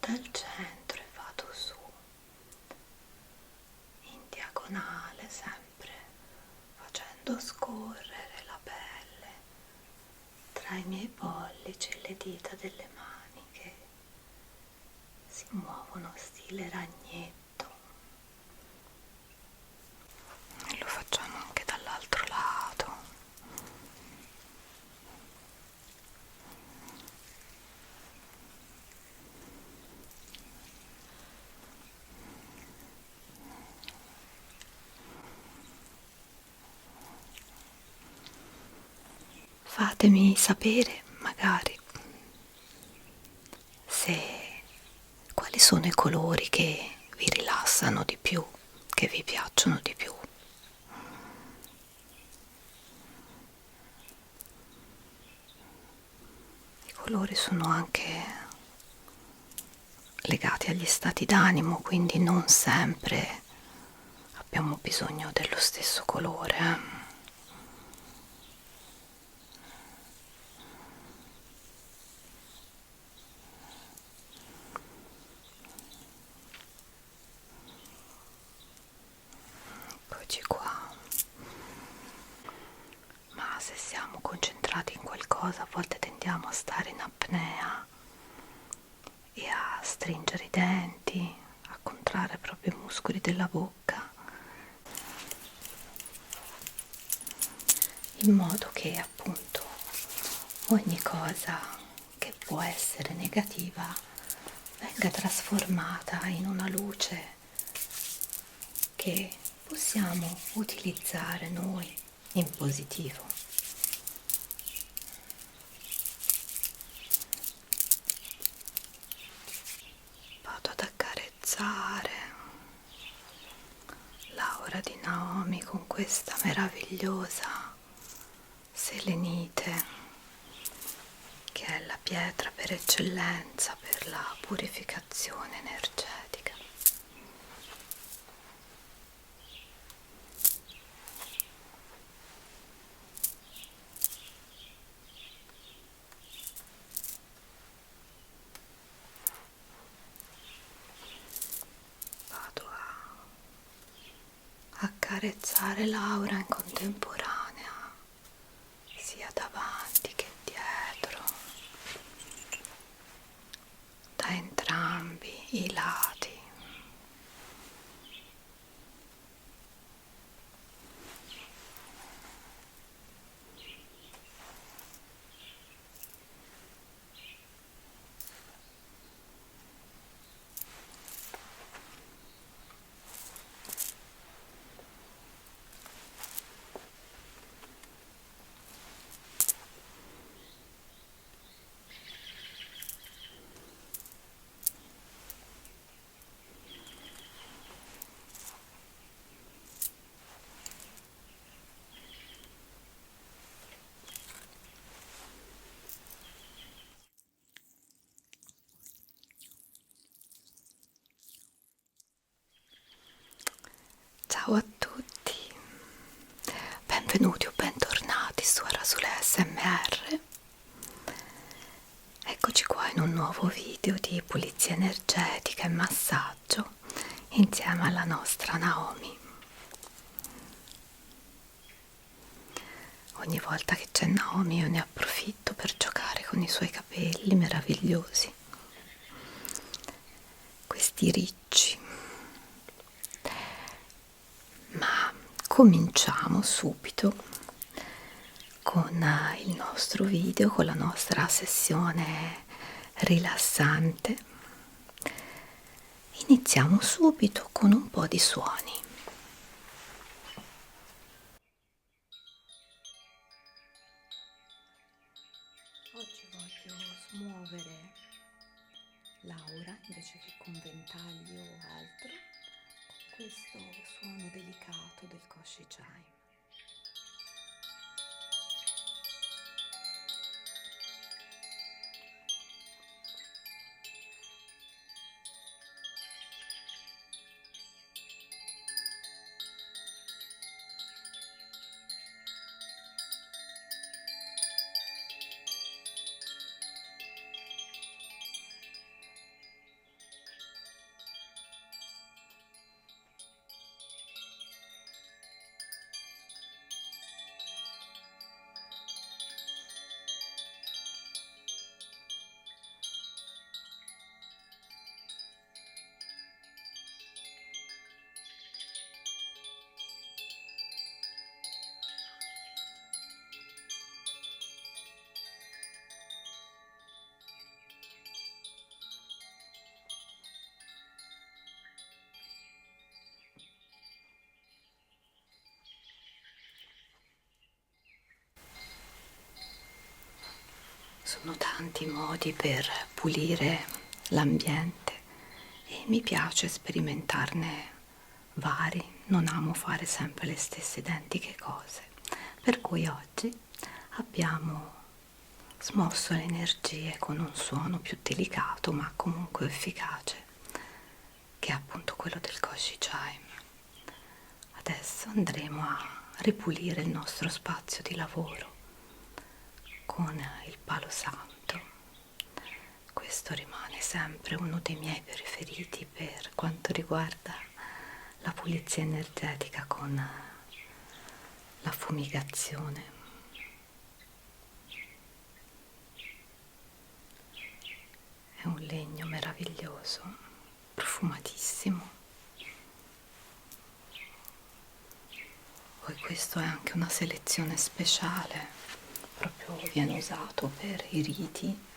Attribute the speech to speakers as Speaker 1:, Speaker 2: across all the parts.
Speaker 1: dal centro e vado su in diagonale, sempre facendo scorrere la pelle tra i miei pollici e le dita delle mani che si muovono stile ragnetto. E lo facciamo anche dall'altro lato. Fatemi sapere magari se quali sono i colori che vi rilassano di più, che vi piacciono di più. I colori sono anche legati agli stati d'animo, quindi non sempre abbiamo bisogno dello stesso colore. Eccoci qua. Ma se siamo concentrati in qualcosa, a volte tendiamo a stare in apnea e a stringere i denti, a contrarre proprio i muscoli della bocca, in modo che appunto ogni cosa che può essere negativa venga trasformata in una luce che possiamo utilizzare noi in positivo. Vado ad accarezzare l'aura di Naomi con questa meravigliosa selenite, che è la pietra per eccellenza per la purificazione energetica. Vado a accarezzare l'aura in contemporanea, sia davanti che dietro, da entrambi i lati. Ciao a tutti, benvenuti o bentornati su Arasule SMR. Eccoci qua in un nuovo video di pulizia energetica e massaggio insieme alla nostra Naomi. Ogni volta che c'è Naomi io ne approfitto per giocare con i suoi capelli meravigliosi, questi ricci. Ma cominciamo subito con il nostro video, con la nostra sessione rilassante. Iniziamo subito con un po' di suoni. Oggi voglio smuovere l'aura invece che con ventagli o altro, con questo suono delicato del Koshi Chime. tanti modi per pulire l'ambiente e mi piace sperimentarne vari, non amo fare sempre le stesse identiche cose, per cui oggi abbiamo smosso le energie con un suono più delicato ma comunque efficace, che è appunto quello del Koshi Chime. Adesso andremo a ripulire il nostro spazio di lavoro con il palo santo. Questo rimane sempre uno dei miei preferiti per quanto riguarda la pulizia energetica con la fumigazione. È un legno meraviglioso, profumatissimo. Poi questo è anche una selezione speciale, proprio viene usato per i riti,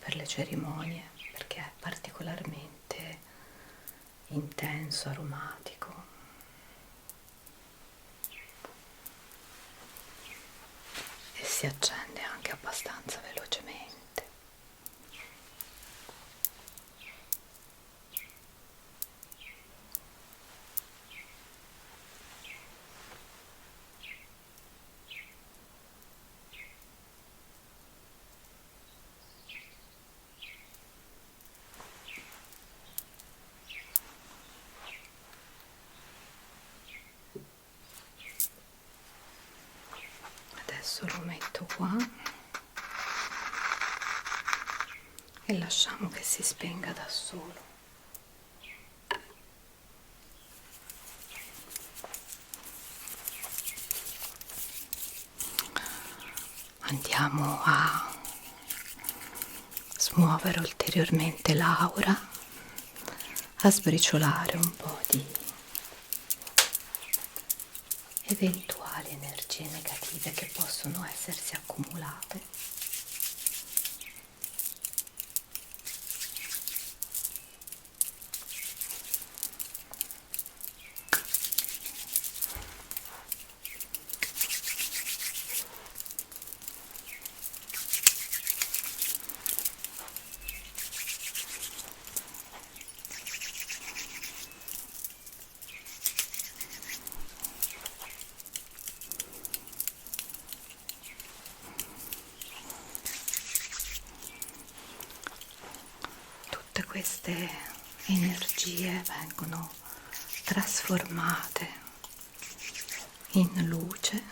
Speaker 1: per le cerimonie, perché è particolarmente intenso, aromatico. E si accende anche abbastanza velocemente. Adesso lo metto qua e lasciamo che si spenga da solo. Andiamo a smuovere ulteriormente l'aura, a sbriciolare un po' di eventuali energie negative che possono essersi accumulate. Tutte queste energie vengono trasformate in luce,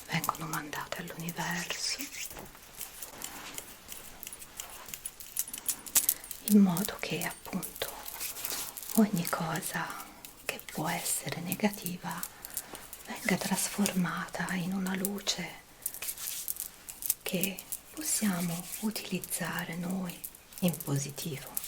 Speaker 1: vengono mandate all'universo in modo che appunto ogni cosa che può essere negativa venga trasformata in una luce che possiamo utilizzare noi in positivo.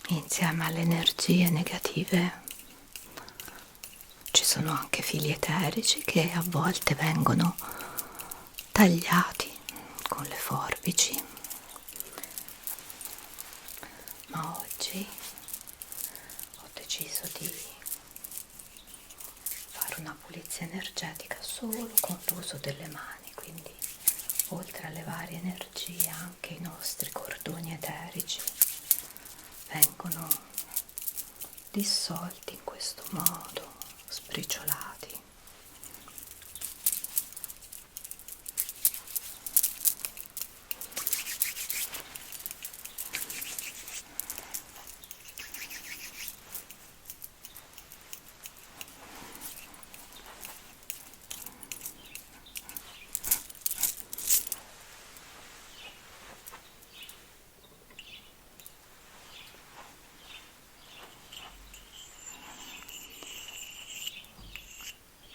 Speaker 1: Insieme alle energie negative ci sono anche fili eterici che a volte vengono tagliati con le forbici, ma oggi ho deciso di fare una pulizia energetica solo con l'uso delle mani, quindi oltre alle varie energie anche i nostri cordoni eterici vengono dissolti in questo modo, sbriciolati.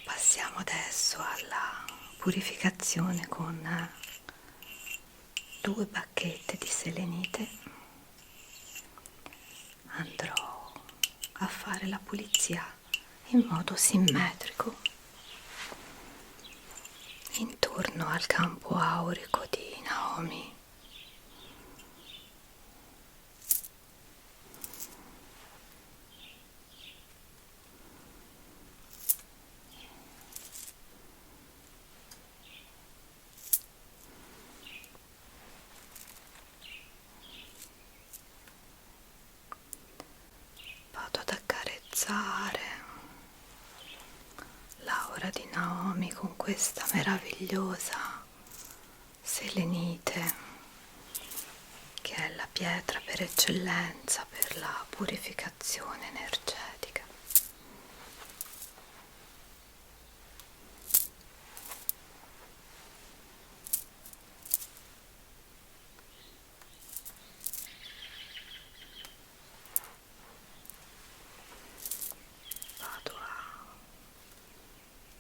Speaker 1: Passiamo adesso alla purificazione con 2 bacchette di selenite andrò a fare la pulizia in modo simmetrico intorno al campo aurico di Naomi. Vado ad accarezzare l'aura di Naomi con questa meravigliosa selenite, che è la pietra per eccellenza per la purificazione energetica. Vado a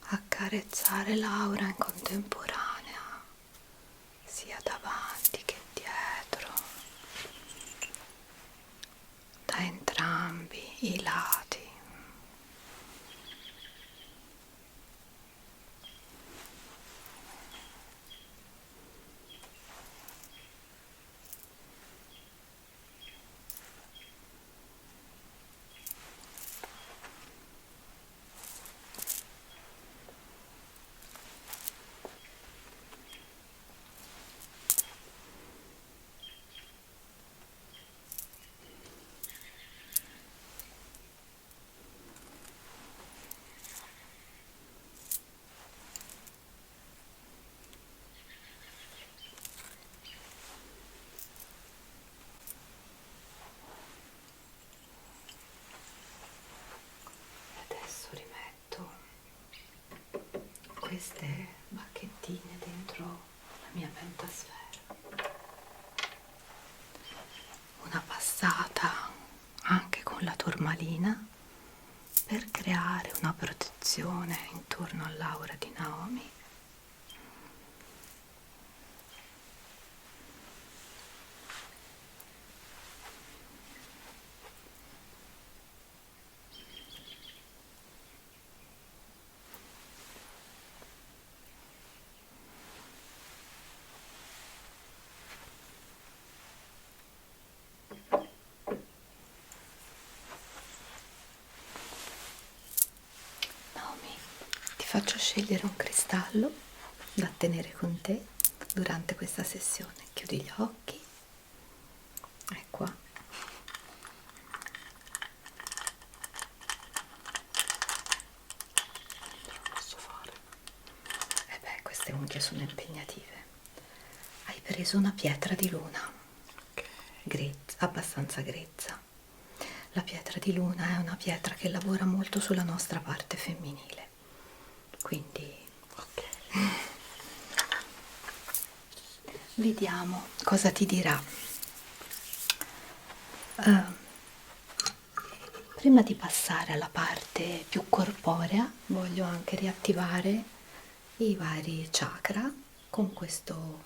Speaker 1: accarezzare l'aura in contemporanea, sia davanti che dietro, da entrambi i lati. Adesso rimetto queste bacchettine dentro la mia pentasfera. Una passata anche con la turmalina per creare una protezione intorno all'aura di Naomi. Naomi, ti faccio scegliere un cristallo da tenere con te durante questa sessione. Chiudi gli occhi. È qua. Non posso fare. Queste unghie sono impegnative. Hai preso una pietra di luna, grezza, abbastanza grezza. La pietra di luna è una pietra che lavora molto sulla nostra parte femminile, quindi vediamo cosa ti dirà. Prima di passare alla parte più corporea, voglio anche riattivare i vari chakra con questo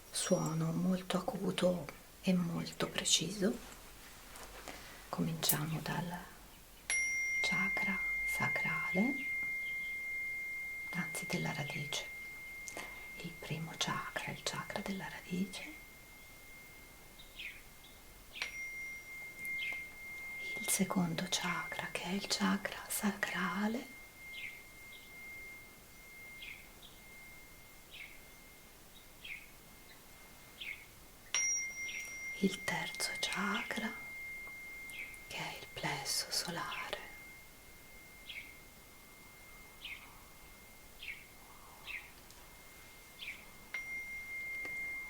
Speaker 1: suono molto acuto e molto preciso. Cominciamo dal chakra sacrale, anzi della radice. Il primo chakra, il chakra della radice. Il secondo chakra, che è il chakra sacrale. Il terzo chakra, che è il plesso solare.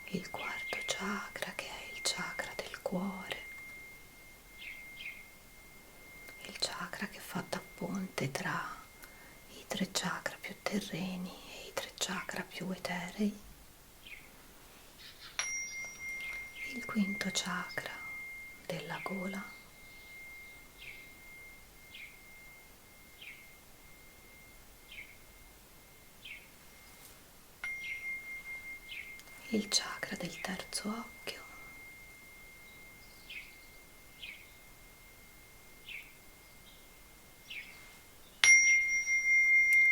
Speaker 1: Il quarto chakra, che è il chakra del cuore. Il chakra che fa da ponte tra i 3 chakra più terreni e i 3 chakra più eterei. Il quinto chakra della gola. il chakra del terzo occhio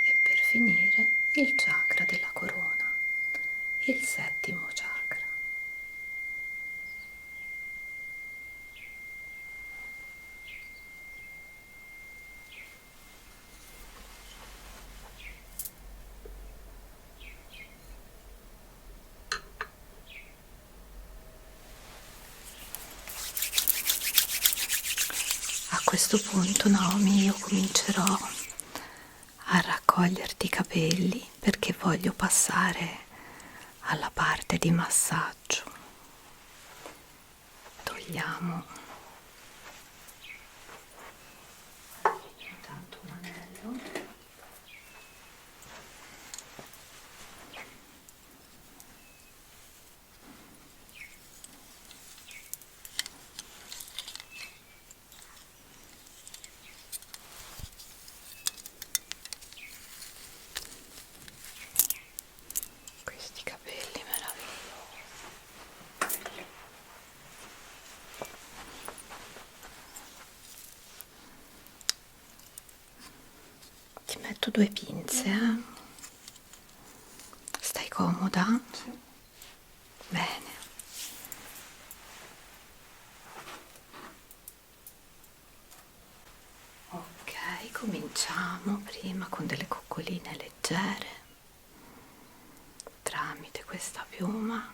Speaker 1: e per finire il chakra della corona, il settimo chakra. A questo punto, Naomi, io comincerò a raccoglierti i capelli perché voglio passare alla parte di massaggio. Togliamo intanto un anello. Questi capelli meravigliosi. Ti metto due pinze, eh? Stai comoda?
Speaker 2: Sì.
Speaker 1: Bene. Ok, cominciamo prima con delle coccoline leggere tramite questa piuma.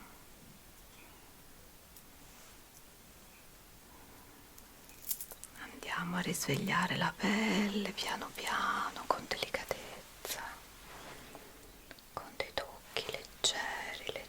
Speaker 1: Andiamo a risvegliare la pelle piano piano, con delicatezza, con dei tocchi leggeri, leggeri.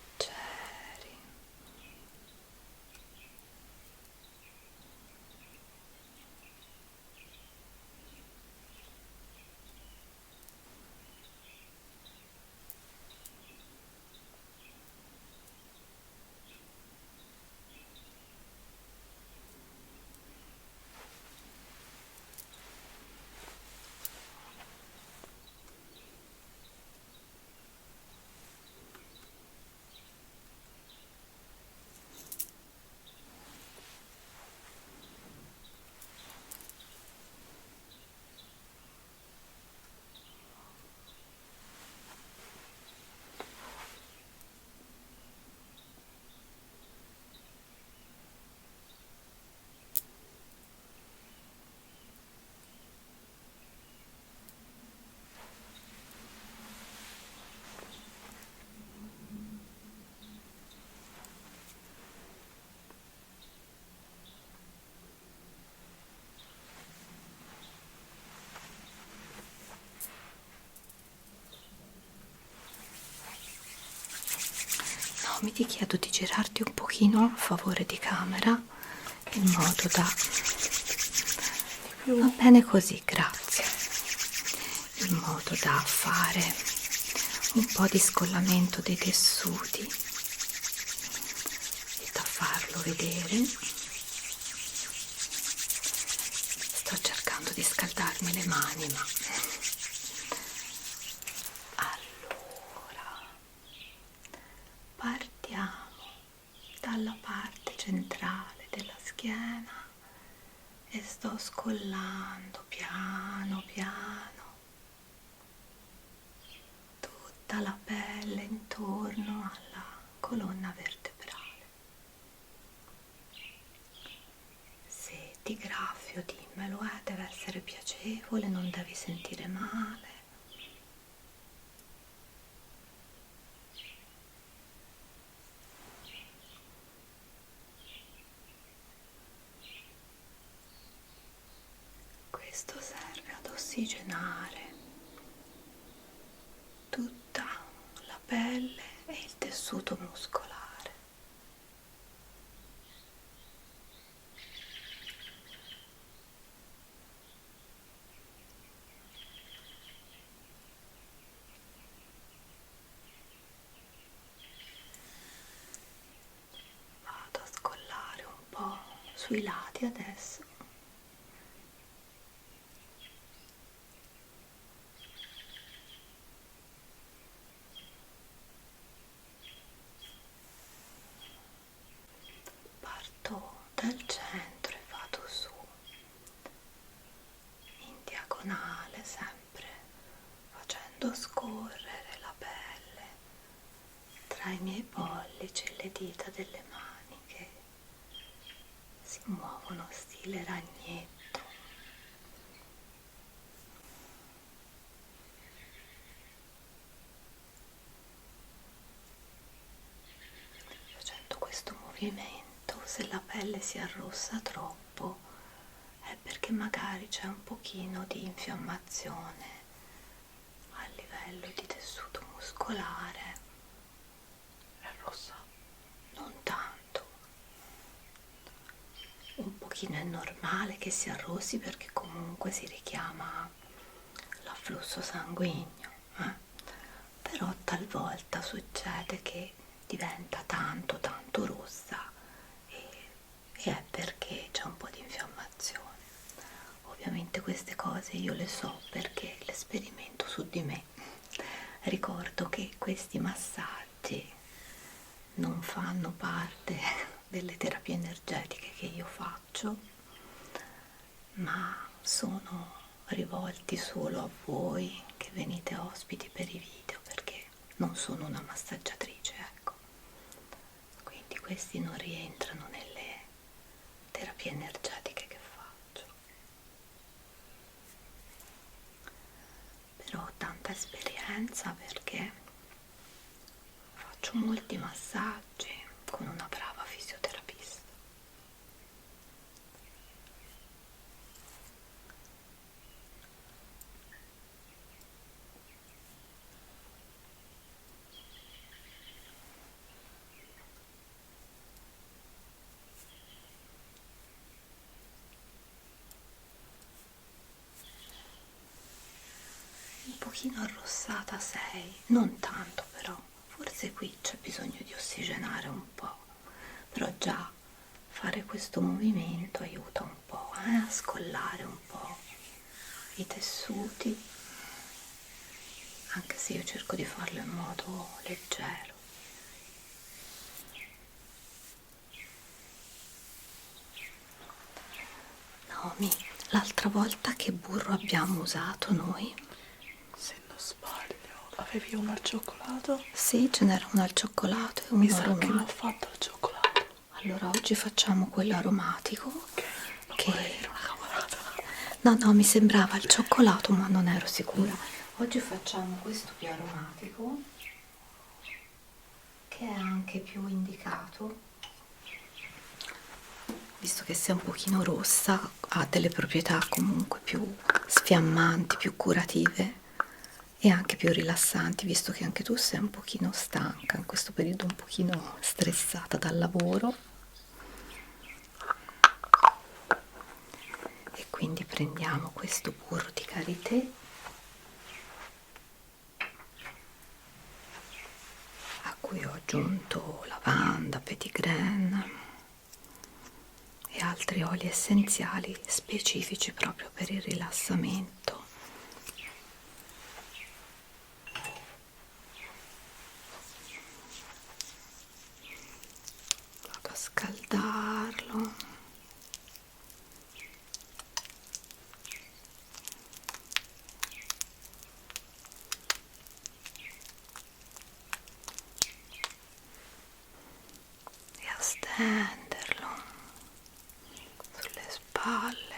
Speaker 1: No, ti chiedo di girarti un pochino a favore di camera in modo da... Va bene così, grazie. In modo da fare un po' di scollamento dei tessuti e da farlo vedere. Sto cercando di scaldarmi le mani, ma... Allora, partiamo dalla parte centrale della schiena e sto scollando piano piano tutta la pelle intorno alla colonna vertebrale. Se ti graffio dimmelo, deve essere piacevole, non devi sentire male. Questo serve ad ossigenare tutta la pelle e il tessuto muscolare. Vado a scollare un po' sui lati adesso. tra i miei pollici e le dita delle mani che si muovono stile ragnetto. Facendo questo movimento, se la pelle si arrossa troppo, è perché magari c'è un pochino di infiammazione a livello di tessuto muscolare.
Speaker 2: È rossa?
Speaker 1: Non tanto. Un pochino è normale che si arrossi perché comunque si richiama l'afflusso sanguigno, però talvolta succede che diventa tanto rossa e è perché c'è un po' di infiammazione. Ovviamente queste cose io le so perché le sperimento su di me. Ricordo che questi massaggi non fanno parte delle terapie energetiche che io faccio, ma sono rivolti solo a voi che venite ospiti per i video, perché non sono una massaggiatrice, ecco. Quindi questi non rientrano nelle terapie energetiche che faccio. Però ho tanta esperienza perché faccio molti massaggi con una brava fisioterapista. Un pochino arrossata sei, non tanto però, forse qui c'è bisogno di ossigenare un po', però già fare questo movimento aiuta un po' a scollare un po' i tessuti, anche se io cerco di farlo in modo leggero. Naomi, l'altra volta che burro abbiamo usato noi?
Speaker 2: Se non sbaglio, avevi uno al cioccolato?
Speaker 1: Sì, ce n'era uno al cioccolato e uno
Speaker 2: Mi sa
Speaker 1: aromatico.
Speaker 2: che l'ho fatto al cioccolato.
Speaker 1: Allora oggi facciamo quello aromatico.
Speaker 2: Ok, non
Speaker 1: che
Speaker 2: vorrei dire una cavolata.
Speaker 1: no, mi sembrava il cioccolato, ma non ero sicura. Oggi facciamo questo più aromatico, che è anche più indicato, visto che sei un pochino rossa, ha delle proprietà comunque più sfiammanti, più curative e anche più rilassanti, visto che anche tu sei un pochino stanca in questo periodo, un pochino stressata dal lavoro. E quindi prendiamo questo burro di karité a cui ho aggiunto lavanda, petitgrain e altri oli essenziali specifici proprio per il rilassamento. Vado a scaldarlo. E a stenderlo sulle spalle.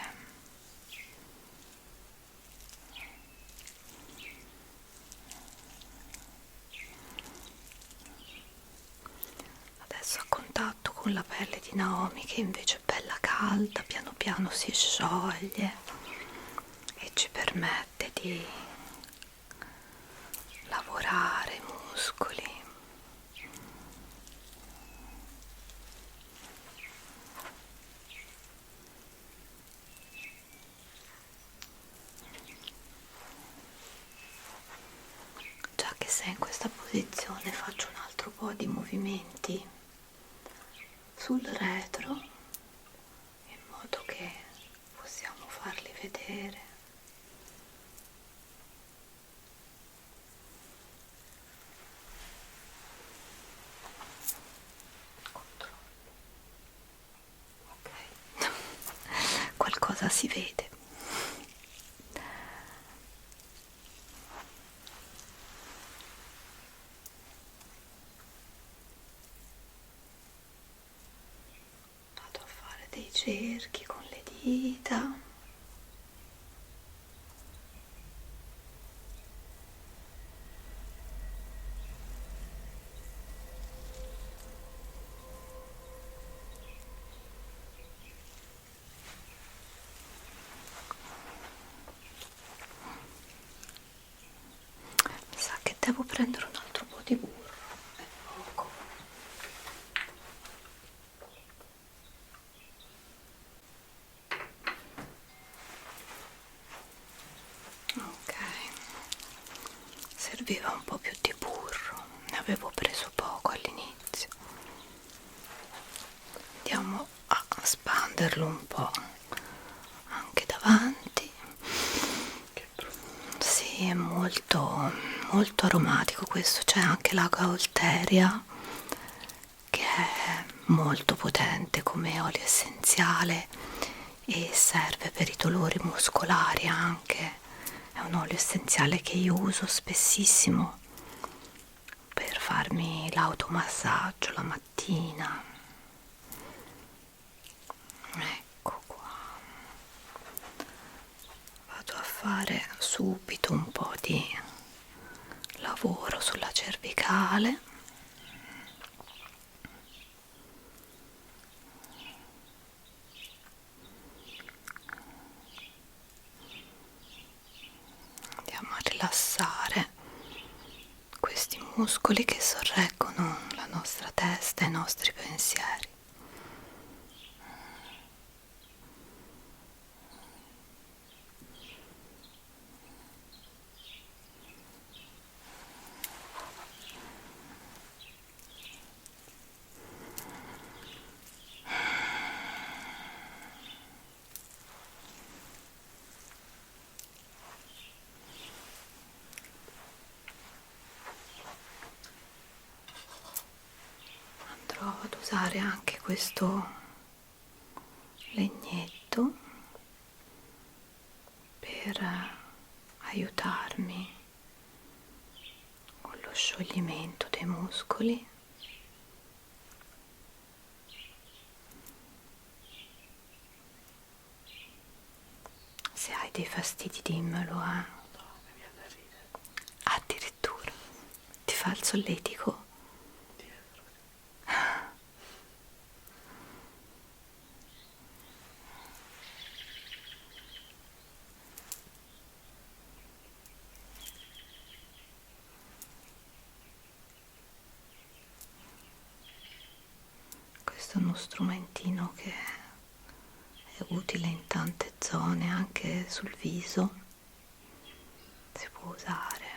Speaker 1: Adesso a contatto con la pelle di Naomi, che invece è bella calda, piano piano si scioglie e ci permette di lavorare i muscoli. Già che sei in questa posizione, faccio un altro po' di movimenti sul retro in modo che possiamo farli vedere. Ok, qualcosa si vede. dita. Mi sa che devo prendere un altro po' di burro, è poco. Ok, serviva un po' più di burro, ne avevo preso poco all'inizio. Andiamo a spanderlo un po' anche davanti. Sì, è molto molto aromatico questo. C'è anche la gaulteria che è molto potente come olio essenziale e serve per i dolori muscolari anche. È un olio essenziale che io uso spessissimo per farmi l'automassaggio la mattina. Ecco qua, vado a fare subito un po' di lavoro sulla cervicale. Andiamo a rilassare questi muscoli che sorreggono la nostra testa e i nostri pensieri. Andrò ad usare anche questo legnetto per aiutarmi con lo scioglimento dei muscoli. Se hai dei fastidi dimmelo,
Speaker 2: No, mi viene da ridere.
Speaker 1: Addirittura ti fa il solletico?
Speaker 2: Dietro.
Speaker 1: Questo è uno strumentino che è utile in tante zone, anche sul viso si può usare.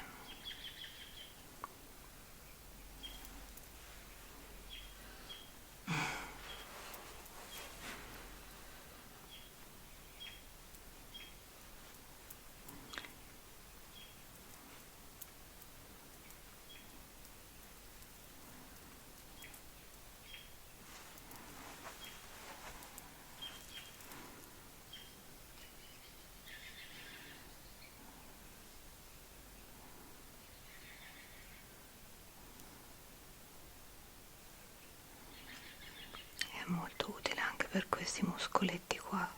Speaker 1: È molto utile anche per questi muscoletti qua,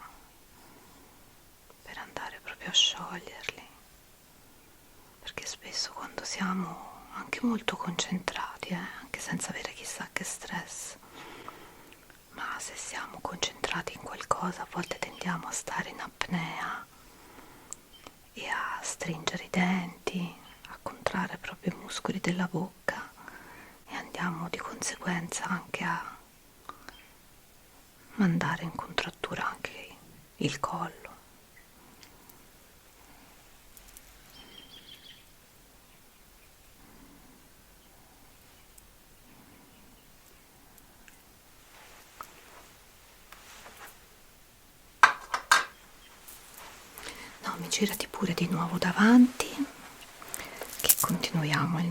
Speaker 1: per andare proprio a scioglierli, perché spesso quando siamo anche molto concentrati, anche senza avere chissà che stress, ma se siamo concentrati in qualcosa a volte tendiamo a stare in apnea e a stringere i denti, a contrarre proprio i muscoli della bocca e andiamo di conseguenza anche a mandare in contrattura anche il collo. No, mi girati pure di nuovo davanti che continuiamo il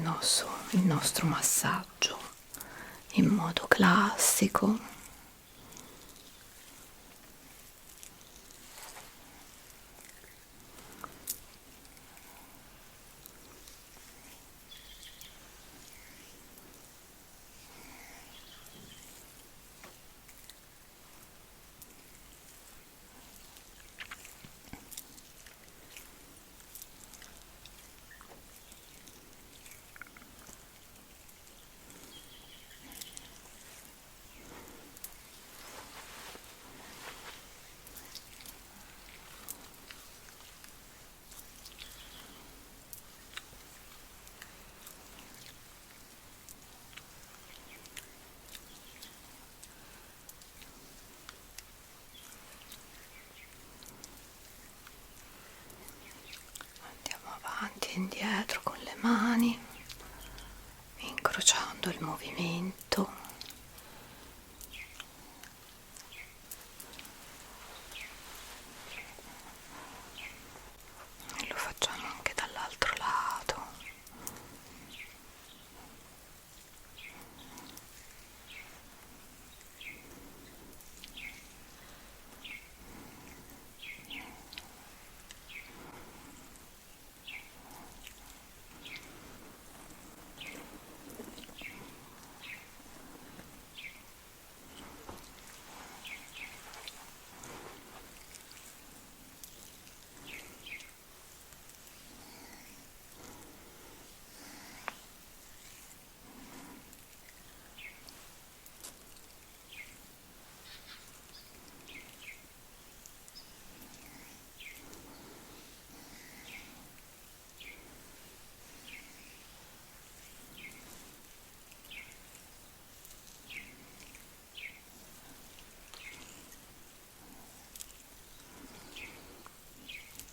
Speaker 1: nostro massaggio in modo classico. e indietro con le mani, incrociando il movimento. E lo facciamo anche dall'altro lato.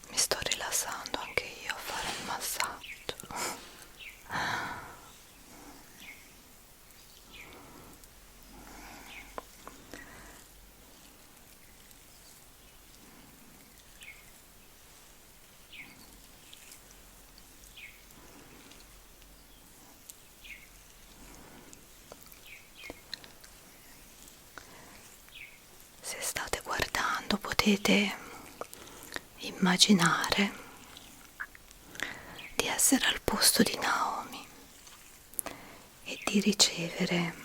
Speaker 1: Mi sto rilassando anche io a fare il massaggio. Se state guardando potete immaginare di essere al posto di Naomi e di ricevere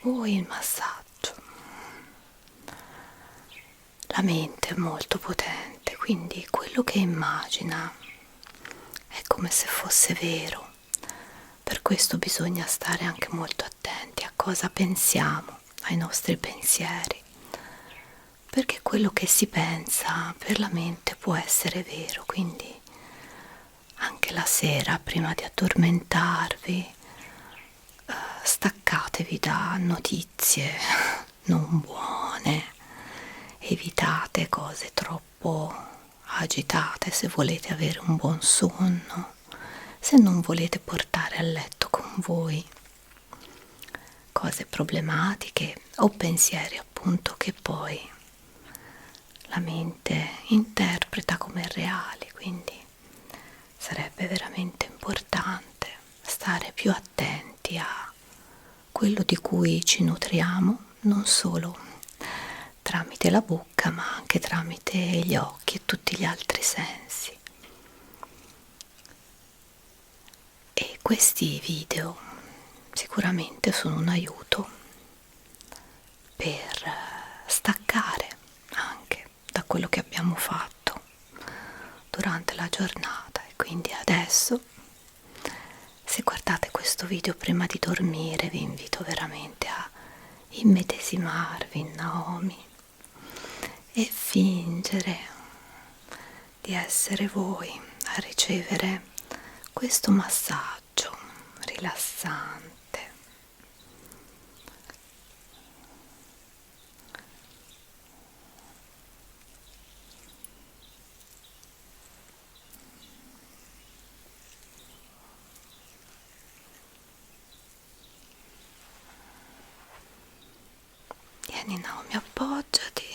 Speaker 1: voi il massaggio. La mente è molto potente, quindi quello che immagina è come se fosse vero. Per questo bisogna stare anche molto attenti a cosa pensiamo, ai nostri pensieri, perché quello che si pensa per la mente può essere vero, quindi anche la sera prima di addormentarvi staccatevi da notizie non buone, evitate cose troppo agitate se volete avere un buon sonno, se non volete portare a letto con voi cose problematiche o pensieri appunto che poi la mente interpreta come reali, quindi sarebbe veramente importante stare più attenti a quello di cui ci nutriamo, non solo tramite la bocca ma anche tramite gli occhi e tutti gli altri sensi. E questi video sicuramente sono un aiuto per staccare anche da quello che abbiamo fatto durante la giornata. E quindi adesso, se guardate questo video prima di dormire, vi invito veramente a immedesimarvi in Naomi e fingere di essere voi a ricevere questo massaggio rilassante. Vieni Naomi, appoggiati.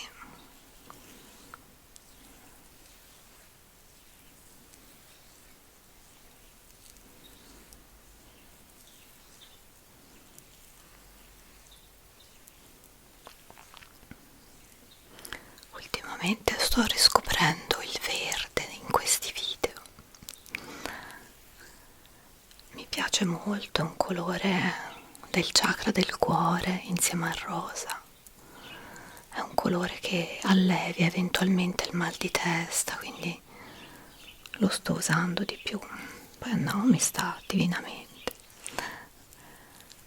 Speaker 1: Ultimamente sto riscoprendo il verde in questi video. Mi piace molto, è un colore del chakra del cuore insieme al rosa. È un colore che allevia eventualmente il mal di testa, quindi lo sto usando di più. Poi a Naomi sta divinamente,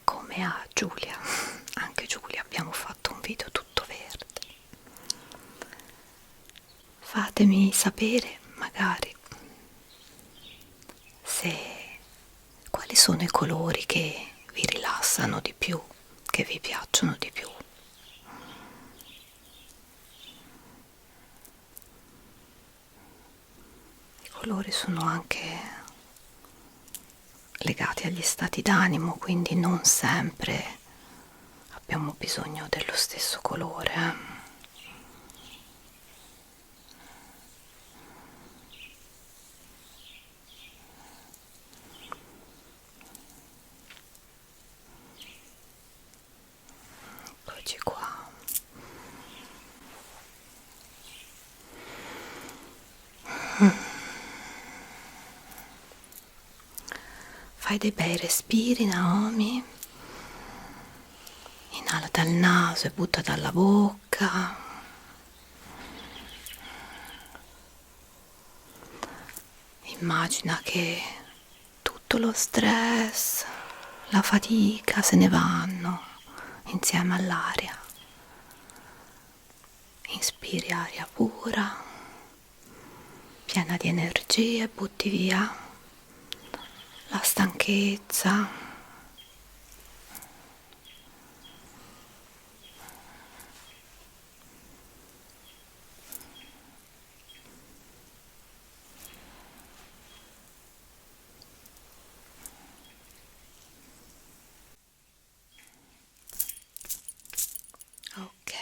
Speaker 1: come a Giulia. Anche Giulia abbiamo fatto un video tutto verde. Fatemi sapere magari se quali sono i colori che vi rilassano di più, che vi piacciono di più. colori sono anche legati agli stati d'animo, quindi non sempre abbiamo bisogno dello stesso colore. Eccoci qua. Fai dei bei respiri, Naomi. Inala dal naso e butta dalla bocca. Immagina che tutto lo stress, la fatica se ne vanno insieme all'aria. Inspiri aria pura, piena di energie, e butti via la stanchezza. Ok.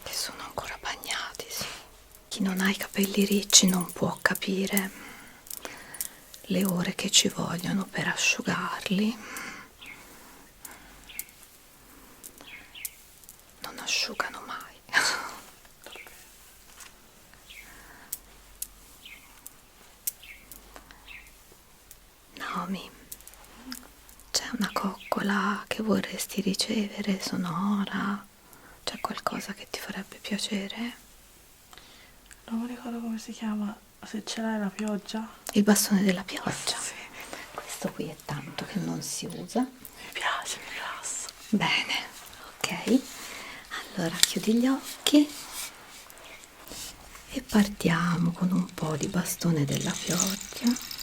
Speaker 1: Che sono ancora bagnati, sì. Chi non ha i capelli ricci non può capire le ore che ci vogliono per asciugarli. Non asciugano mai. Naomi, c'è una coccola che vorresti ricevere, sonora? C'è qualcosa che ti farebbe piacere?
Speaker 2: Non mi ricordo come si chiama, se ce l'hai la pioggia.
Speaker 1: Il bastone della pioggia.
Speaker 2: Sì,
Speaker 1: Questo qui è tanto che non si usa.
Speaker 2: mi piace, mi rilassa.
Speaker 1: Bene, ok. Allora chiudi gli occhi e partiamo con un po' di bastone della pioggia.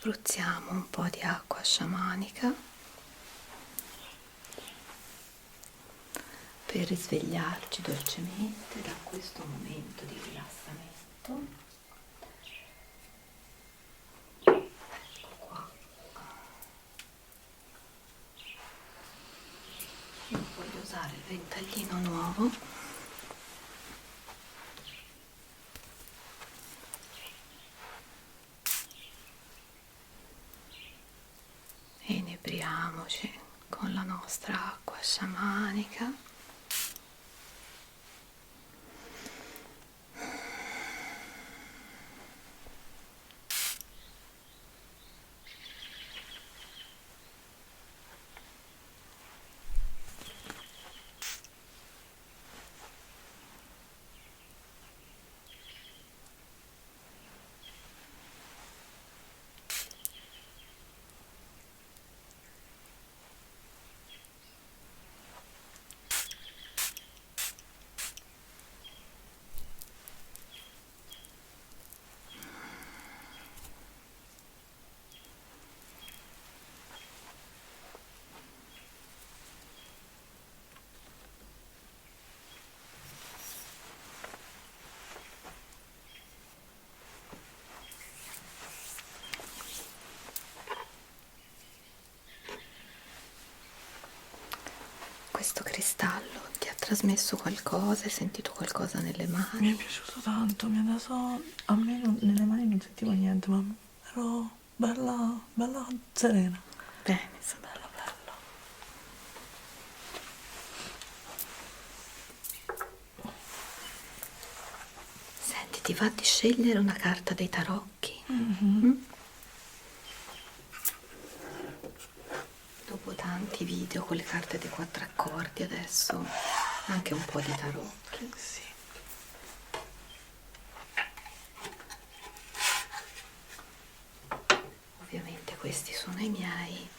Speaker 1: spruzziamo un po' di acqua sciamanica per risvegliarci dolcemente da questo momento di rilassamento. Ecco qua. Io voglio usare il ventaglino nuovo e inebriamoci con la nostra acqua sciamanica. Questo cristallo ti ha trasmesso qualcosa? Hai sentito qualcosa nelle
Speaker 2: Mi
Speaker 1: mani?
Speaker 2: è piaciuto tanto, mi ha dato... A me nelle mani non sentivo niente, ma ero bella, bella serena.
Speaker 1: Bene,
Speaker 2: Bello, bello.
Speaker 1: senti, ti va di scegliere una carta dei tarocchi? Dopo tanti video con le carte dei 4 accordi, adesso anche un po' di tarocchi.
Speaker 2: Sì.
Speaker 1: Ovviamente questi sono i miei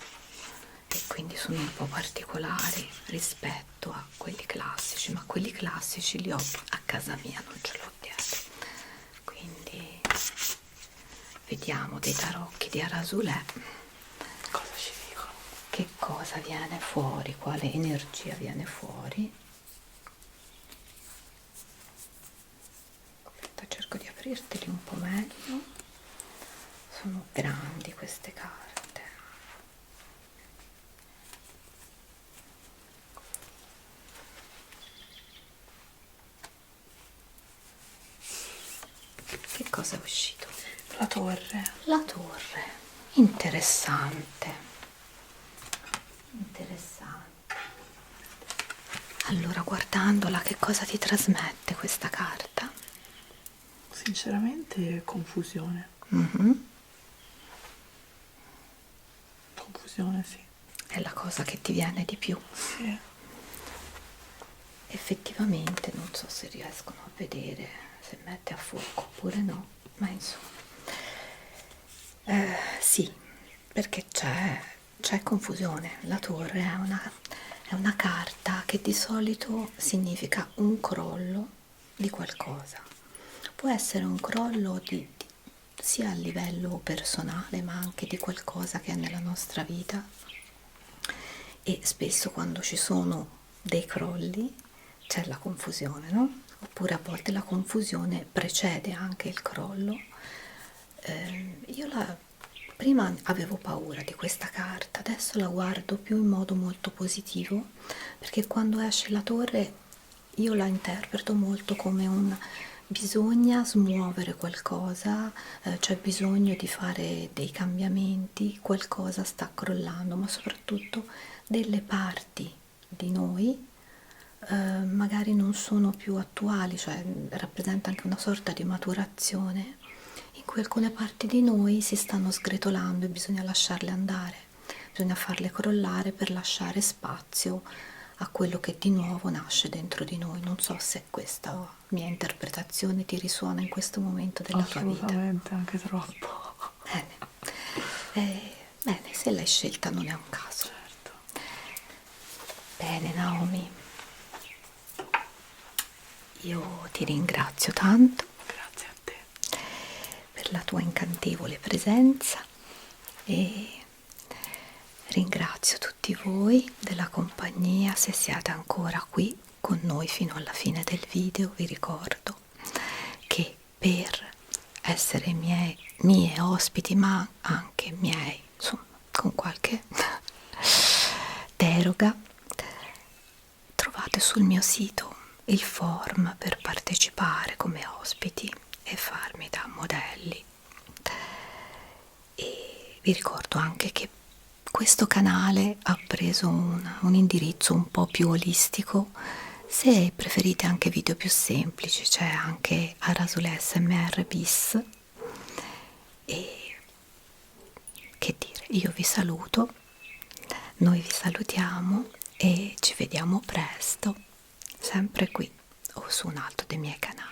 Speaker 1: e quindi sono un po' particolari rispetto a quelli classici, ma quelli classici li ho a casa mia, non ce l'ho dietro. Quindi vediamo dei tarocchi di Arasulè.
Speaker 2: Cosa ci dicono?
Speaker 1: Che cosa viene fuori, quale energia viene fuori. Aspetta, cerco di aprirteli un po' meglio. Sono grandi queste carte. Che cosa è uscito?
Speaker 2: La torre.
Speaker 1: La torre. Interessante. Interessante. Allora, guardandola, che cosa ti trasmette questa carta?
Speaker 2: Sinceramente, confusione. Confusione, sì.
Speaker 1: È la cosa che ti viene di più.
Speaker 2: Sì.
Speaker 1: Effettivamente non so se riescono a vedere se mette a fuoco oppure no, ma insomma sì, perché c'è confusione. La torre è una carta che di solito significa un crollo di qualcosa. Può essere un crollo sia a livello personale ma anche di qualcosa che è nella nostra vita, e spesso quando ci sono dei crolli c'è la confusione, no? Oppure a volte la confusione precede anche il crollo. Prima avevo paura di questa carta, adesso la guardo più in modo molto positivo, perché quando esce la torre io la interpreto molto come un bisogna smuovere qualcosa, c'è bisogno di fare dei cambiamenti, qualcosa sta crollando, ma soprattutto delle parti di noi magari non sono più attuali, cioè rappresenta anche una sorta di maturazione in cui alcune parti di noi si stanno sgretolando e bisogna lasciarle andare, bisogna farle crollare per lasciare spazio a quello che di nuovo nasce dentro di noi. Non so se questa mia interpretazione ti risuona in questo momento della tua vita.
Speaker 2: Assolutamente, anche troppo.
Speaker 1: Bene, se l'hai scelta non è un caso.
Speaker 2: Certo.
Speaker 1: Bene, Naomi, io ti ringrazio tanto
Speaker 2: Grazie a te.
Speaker 1: per la tua incantevole presenza e ringrazio tutti voi della compagnia. Se siete ancora qui con noi fino alla fine del video, vi ricordo che per essere mie ospiti, ma anche miei, insomma, con qualche deroga, trovate sul mio sito il form per partecipare come ospiti e farmi da modelli. E vi ricordo anche che questo canale ha preso un indirizzo un po' più olistico. Se preferite anche video più semplici, c'è anche Arasole SMR bis. E che dire, io vi saluto, noi vi salutiamo e ci vediamo presto, sempre qui o su un altro dei miei canali.